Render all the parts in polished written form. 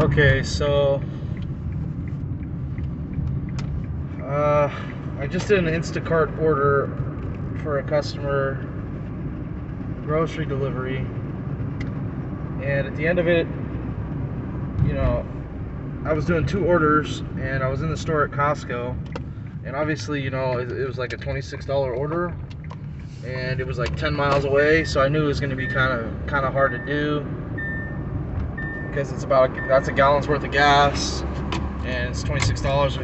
Okay, so I just did an Instacart order for a customer, grocery delivery, and at the end of it, I was doing 2 orders, and I was in the store at Costco, and obviously, it was like a $26 order, and it was like 10 miles away, so I knew it was going to be kind of hard to do because that's a gallon's worth of gas, and it's $26. So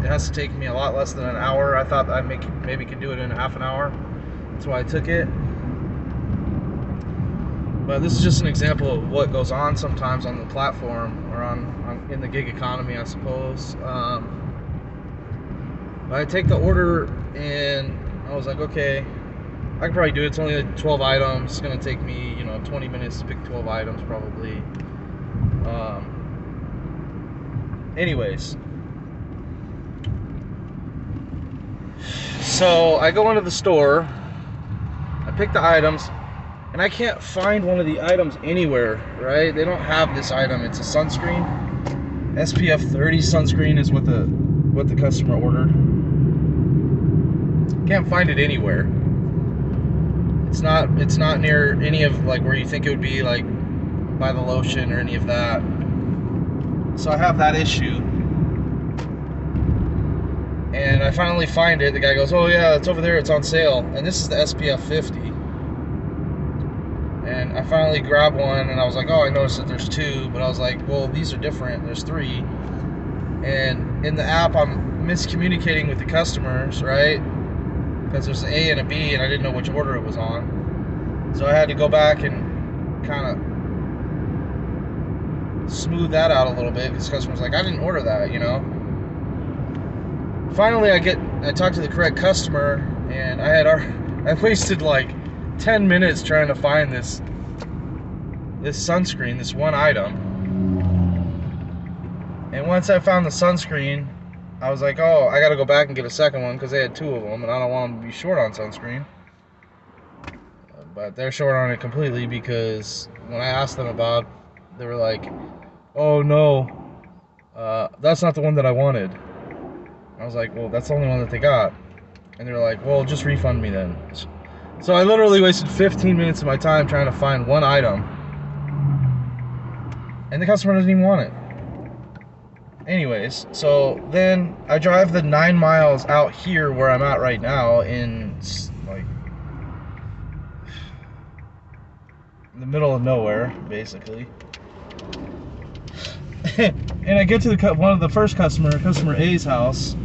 it has to take me a lot less than an hour. I thought I maybe could do it in a half an hour. That's why I took it. But this is just an example of what goes on sometimes on the platform, or in the gig economy, I suppose. But I take the order, and I was like, okay, I can probably do it. It's only like 12 items. It's gonna take me, 20 minutes to pick 12 items probably. Anyways, so I go into the store, I pick the items, and I can't find one of the items anywhere, right? They don't have this item. It's a sunscreen. SPF 30 sunscreen is what the customer ordered. Can't find it anywhere. It's not near any of like where you think it would be, like by the lotion or any of that. So I have that issue. And I finally find it. The guy goes, "Oh yeah, it's over there, it's on sale." And this is the SPF 50. And I finally grabbed one, and I was like, "Oh, I noticed that there's 2," but I was like, "Well, these are different. There's 3." And in the app, I'm miscommunicating with the customers, right? Because there's an A and a B, and I didn't know which order it was on. So I had to go back and kind of smooth that out a little bit, because the customer's like, "I didn't order that," Finally, I talked to the correct customer, and I wasted like 10 minutes trying to find this sunscreen, this one item. And once I found the sunscreen, I was like, oh, I gotta go back and get a second one, because they had 2 of them, and I don't want them to be short on sunscreen. But they're short on it completely, because when I asked them about it, they were like, "Oh no, that's not the one that I wanted." I was like, "Well, that's the only one that they got." And they were like, "Well, just refund me then." So I literally wasted 15 minutes of my time trying to find one item, and the customer doesn't even want it. Anyways, so then I drive the 9 miles out here where I'm at right now, in like the middle of nowhere, basically. And I get to one of the first customer A's house.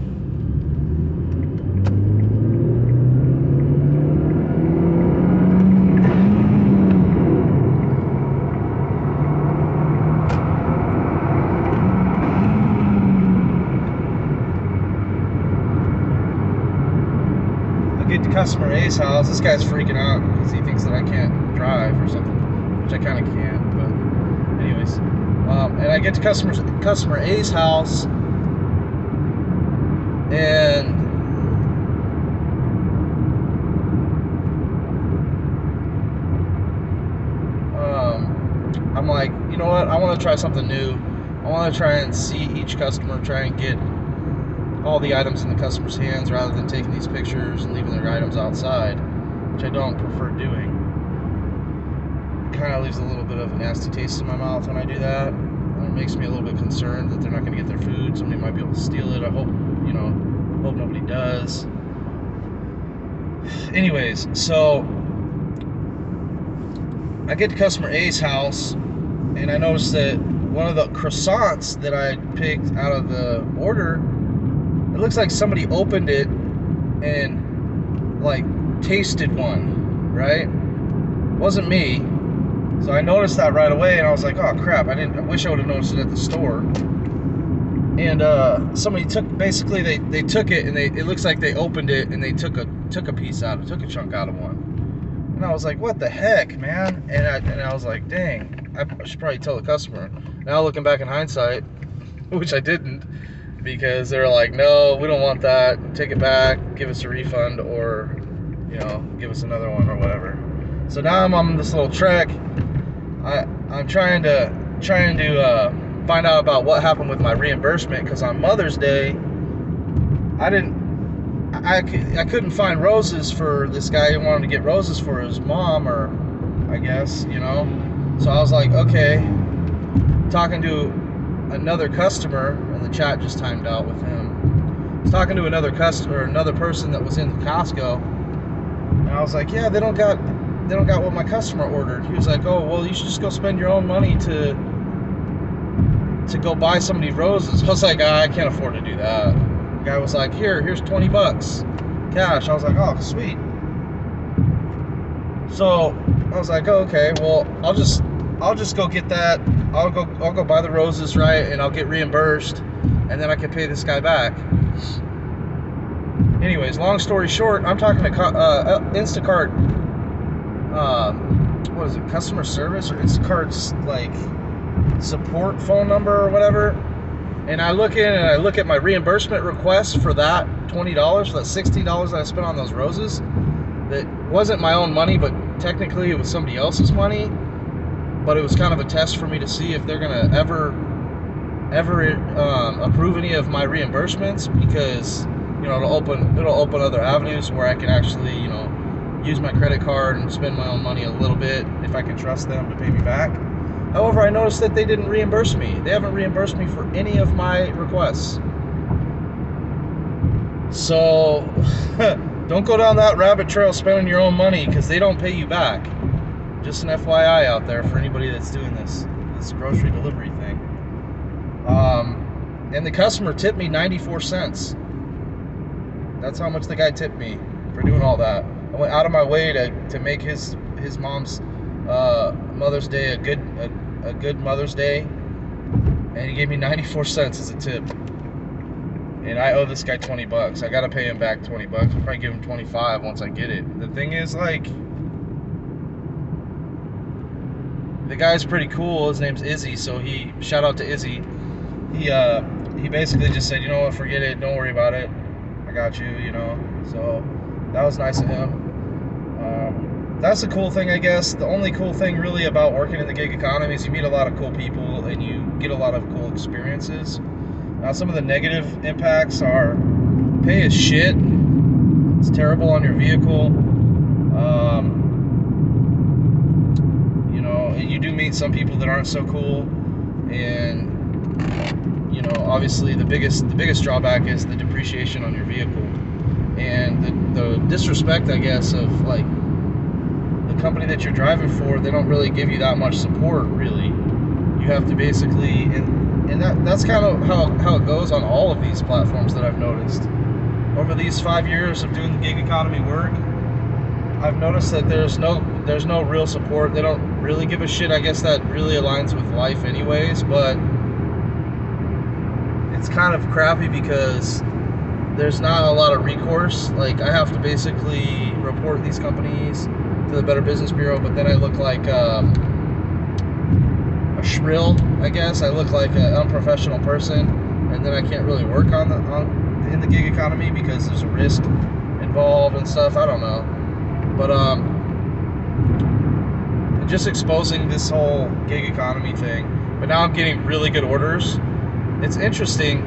Get to customer A's house. This guy's freaking out because he thinks that I can't drive or something, which I kind of can. But anyways, and I get to customer A's house, and I'm like, you know what? I want to try something new. I want to try and see each customer, try and get all the items in the customer's hands rather than taking these pictures and leaving their items outside, which I don't prefer doing. It kind of leaves a little bit of a nasty taste in my mouth when I do that, and it makes me a little bit concerned that they're not going to get their food. Somebody might be able to steal it. I hope nobody does. Anyways, so I get to customer A's house, and I noticed that one of the croissants that I picked out of the order, it looks like somebody opened it and like tasted one, right? It wasn't me. So I noticed that right away, and I was like, oh crap, I wish I would have noticed it at the store. And somebody basically they took it, and it looks like they opened it and they took a piece out, took a chunk out of one. And I was like, what the heck, man? And I was like, dang, I should probably tell the customer. Now looking back in hindsight, which I didn't, because they're like, no, we don't want that, take it back, give us a refund, or give us another one or whatever. So now I'm on this little trek. I'm trying to find out about what happened with my reimbursement, because on Mother's Day, I couldn't find roses for this guy who wanted to get roses for his mom, or I guess, you know. So I was like, okay, talking to another customer, and the chat just timed out with him. I was talking to another customer, another person that was in Costco, and I was like, yeah, they don't got what my customer ordered. He was like, oh, well, you should just go spend your own money to go buy somebody roses. I was like, I can't afford to do that. The guy was like, here's 20 bucks cash. I was like, oh, sweet. So I was like, oh, okay, well, I'll just go get that. I'll go buy the roses, right, and I'll get reimbursed, and then I can pay this guy back. Anyways, long story short, I'm talking to Instacart, what is it, customer service, or Instacart's like support phone number or whatever, and I look at my reimbursement request for that $20, for that $60 that I spent on those roses. That wasn't my own money, but technically it was somebody else's money. But it was kind of a test for me to see if they're gonna ever approve any of my reimbursements, because, you know, it'll open other avenues where I can actually, you know, use my credit card and spend my own money a little bit if I can trust them to pay me back. However, I noticed that they didn't reimburse me. They haven't reimbursed me for any of my requests. So don't go down that rabbit trail spending your own money, because they don't pay you back. Just an FYI out there for anybody that's doing this grocery delivery thing. And the customer tipped me 94 cents. That's how much the guy tipped me for doing all that. I went out of my way to make his mom's Mother's Day a good Mother's Day, and he gave me 94 cents as a tip. And I owe this guy 20 bucks. I gotta pay him back 20 bucks. I'll probably give him 25 once I get it. The thing is, like, the guy's pretty cool. His name's Izzy, so shout out to Izzy. He basically just said, you know what, forget it, don't worry about it, I got you, you know. So that was nice of him. That's the cool thing, I guess. The only cool thing really about working in the gig economy is you meet a lot of cool people and you get a lot of cool experiences. Now, some of the negative impacts are pay as shit. It's terrible on your vehicle. You know, you do meet some people that aren't so cool, and you know, obviously the biggest drawback is the depreciation on your vehicle, and the disrespect, I guess, of like the company that you're driving for. They don't really give you that much support, really. You have to basically, and that's kind of how it goes on all of these platforms that I've noticed over these 5 years of doing the gig economy work. I've noticed that there's no real support. They don't really give a shit. I guess that really aligns with life anyways, but it's kind of crappy because there's not a lot of recourse. Like, I have to basically report these companies to the Better Business Bureau, but then I look like a shrill, I guess. I look like an unprofessional person, and then I can't really work in the gig economy because there's a risk involved and stuff. I don't know. But just exposing this whole gig economy thing. But now I'm getting really good orders. It's interesting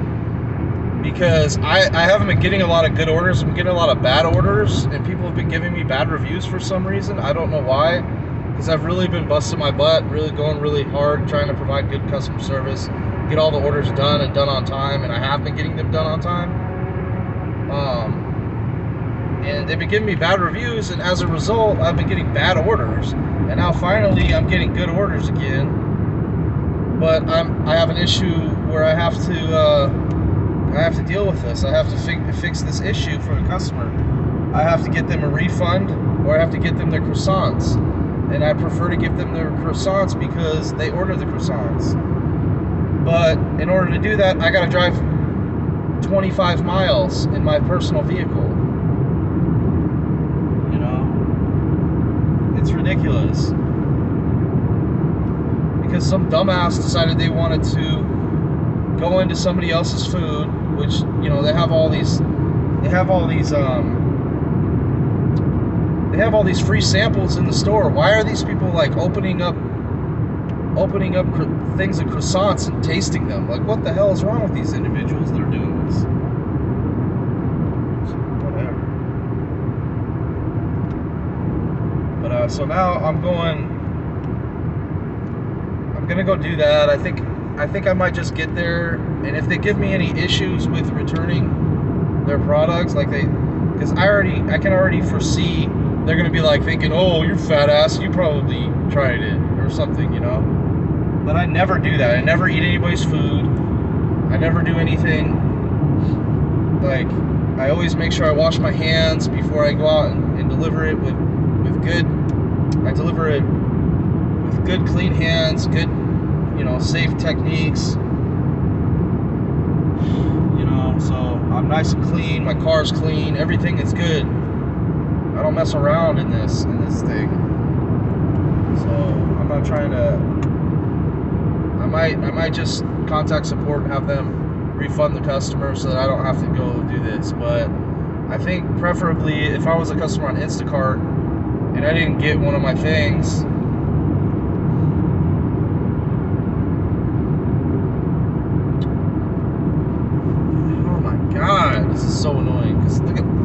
because I haven't been getting a lot of good orders. I'm getting a lot of bad orders, and people have been giving me bad reviews for some reason. I don't know why, because I've really been busting my butt, really going really hard, trying to provide good customer service, get all the orders done and done on time, and I have been getting them done on time. And they've been giving me bad reviews, and as a result, I've been getting bad orders. And now finally, I'm getting good orders again. But I have an issue where I have to deal with this. I have to fix this issue for the customer. I have to get them a refund, or I have to get them their croissants. And I prefer to give them their croissants because they order the croissants. But in order to do that, I gotta drive 25 miles in my personal vehicle. You know? It's ridiculous. Because some dumbass decided they wanted to go into somebody else's food, which, you know, they have all these free samples in the store. Why are these people like opening up opening up things of croissants and tasting them. Like, what the hell is wrong with these individuals that are doing this? Whatever. But so now I'm gonna go do that. I think I might just get there, and if they give me any issues with returning their products, like because I can already foresee they're gonna be like thinking, oh, you fat ass, you probably tried it or something, you know. But I never do that. I never eat anybody's food. I never do anything. Like, I always make sure I wash my hands before I go out and deliver it with good. I deliver it with good, clean hands, good, you know, safe techniques. You know, so I'm nice and clean. My car's clean. Everything is good. I don't mess around in this thing. So I'm not trying to. I might just contact support and have them refund the customer so that I don't have to go do this. But I think preferably if I was a customer on Instacart and I didn't get one of my things, oh my god, this is so annoying. 'Cause look at